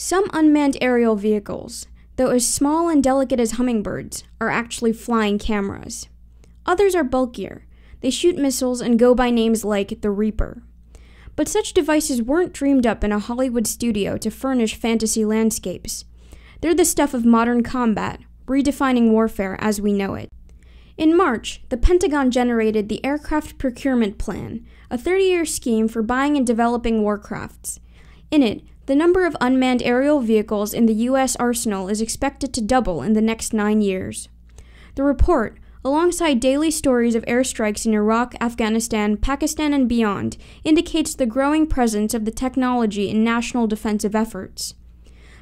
Some unmanned aerial vehicles, though as small and delicate as hummingbirds, are actually flying cameras. Others are bulkier. They shoot missiles and go by names like the Reaper. But such devices weren't dreamed up in a Hollywood studio to furnish fantasy landscapes. They're the stuff of modern combat, redefining warfare as we know it. In March, the Pentagon generated the Aircraft Procurement Plan, a 30-year scheme for buying and developing warcrafts. In it, the number of unmanned aerial vehicles in the U.S. arsenal is expected to double in the next 9 years. The report, alongside daily stories of airstrikes in Iraq, Afghanistan, Pakistan, and beyond, indicates the growing presence of the technology in national defensive efforts.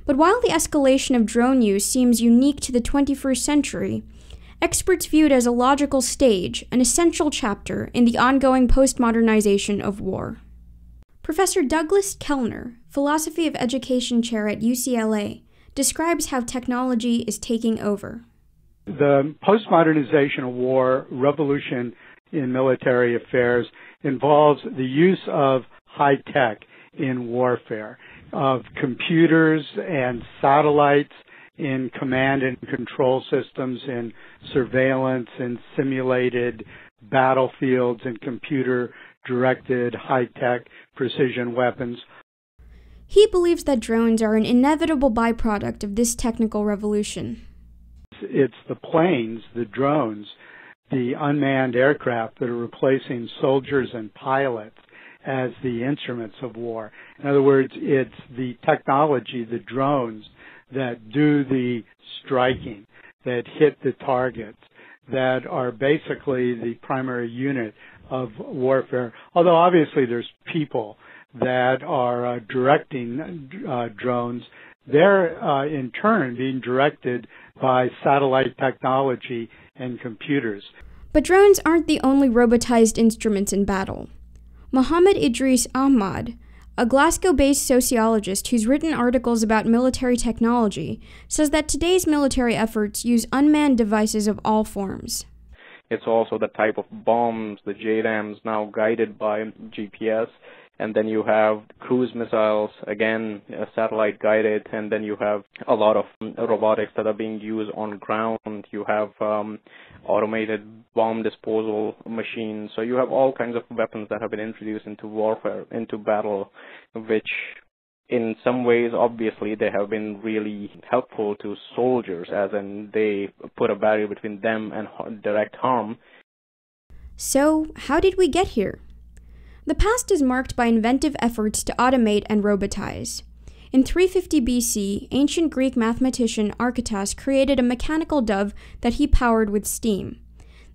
But while the escalation of drone use seems unique to the 21st century, experts view it as a logical stage, an essential chapter in the ongoing postmodernization of war. Professor Douglas Kellner, Philosophy of Education Chair at UCLA, describes how technology is taking over. The postmodernization of war, revolution in military affairs, involves the use of high tech in warfare, of computers and satellites in command and control systems, in surveillance and simulated battlefields and computer-directed high-tech precision weapons. He believes that drones are an inevitable byproduct of this technical revolution. It's the planes, the drones, the unmanned aircraft that are replacing soldiers and pilots as the instruments of war. In other words, it's the technology, the drones, that do the striking, that hit the targets, that are basically the primary unit of warfare. Although obviously there's people that are directing drones. They're in turn being directed by satellite technology and computers. But drones aren't the only robotized instruments in battle. Mohammed Idris Ahmad, a Glasgow-based sociologist who's written articles about military technology, says that today's military efforts use unmanned devices of all forms. It's also the type of bombs, the JDAMs, now guided by GPS. And then you have cruise missiles, again, satellite guided, and then you have a lot of robotics that are being used on ground. You have automated bomb disposal machines. So you have all kinds of weapons that have been introduced into warfare, into battle, which in some ways, obviously, they have been really helpful to soldiers, as in they put a barrier between them and direct harm. So, how did we get here? The past is marked by inventive efforts to automate and robotize. In 350 BC, ancient Greek mathematician Archytas created a mechanical dove that he powered with steam.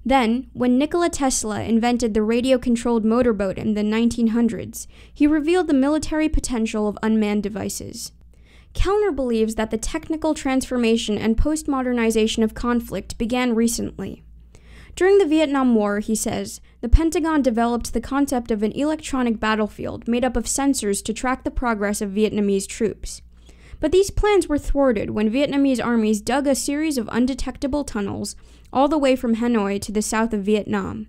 Then, when Nikola Tesla invented the radio-controlled motorboat in the 1900s, he revealed the military potential of unmanned devices. Kellner believes that the technical transformation and postmodernization of conflict began recently. During the Vietnam War, he says, the Pentagon developed the concept of an electronic battlefield made up of sensors to track the progress of Vietnamese troops. But these plans were thwarted when Vietnamese armies dug a series of undetectable tunnels all the way from Hanoi to the south of Vietnam.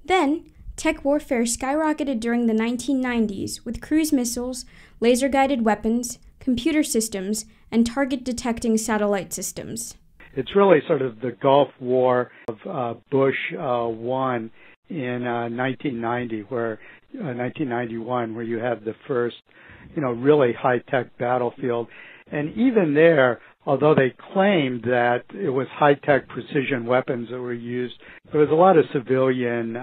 Then, tech warfare skyrocketed during the 1990s with cruise missiles, laser-guided weapons, computer systems, and target-detecting satellite systems. It's really sort of the Gulf War of Bush 1 in 1991, where you had the first, really high-tech battlefield. And even there, although they claimed that it was high-tech precision weapons that were used, there was a lot of civilian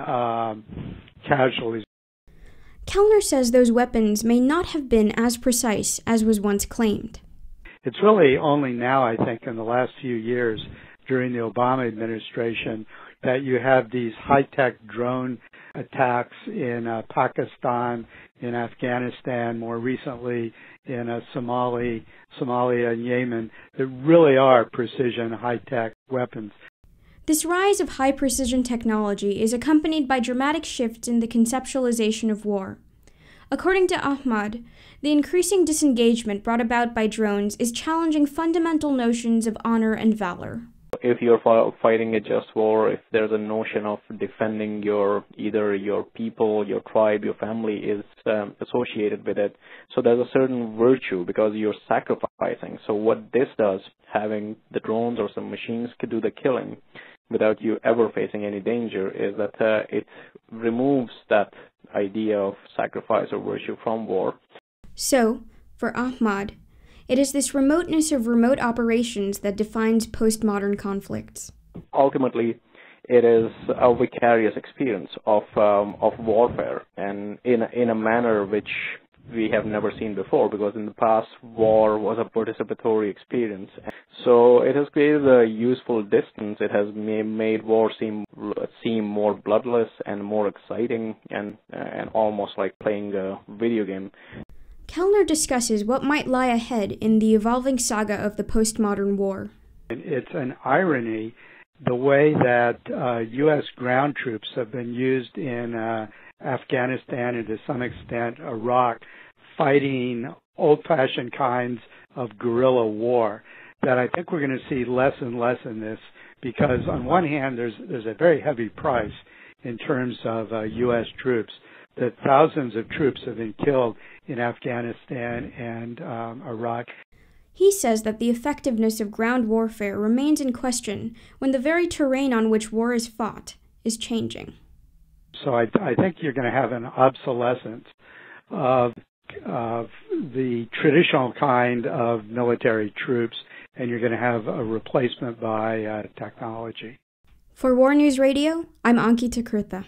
casualties. Kellner says those weapons may not have been as precise as was once claimed. It's really only now, I think, in the last few years during the Obama administration that you have these high-tech drone attacks in Pakistan, in Afghanistan, more recently in Somalia and Yemen, that really are precision high-tech weapons. This rise of high-precision technology is accompanied by dramatic shifts in the conceptualization of war. According to Ahmad, the increasing disengagement brought about by drones is challenging fundamental notions of honor and valor. if you're fighting a just war, if there's a notion of defending either your people, your tribe, your family is associated with it. So there's a certain virtue because you're sacrificing. So what this does, having the drones or some machines could do the killing without you ever facing any danger, is that it removes that idea of sacrifice or virtue from war. So, for Ahmad, it is this remoteness of remote operations that defines postmodern conflicts. Ultimately, it is a vicarious experience of warfare, and in a manner which we have never seen before, because in the past, war was a participatory experience. So it has created a useful distance. It has made war seem more bloodless and more exciting, and almost like playing a video game. Kellner discusses what might lie ahead in the evolving saga of the postmodern war. It's an irony the way that U.S. ground troops have been used in Afghanistan and to some extent Iraq, fighting old-fashioned kinds of guerrilla war, that I think we're going to see less and less in this, because on one hand there's a very heavy price in terms of U.S. troops, that thousands of troops have been killed in Afghanistan and Iraq. He says that the effectiveness of ground warfare remains in question when the very terrain on which war is fought is changing. So I think you're going to have an obsolescence of the traditional kind of military troops, and you're going to have a replacement by technology. For War News Radio, I'm Ankhi Thakurta.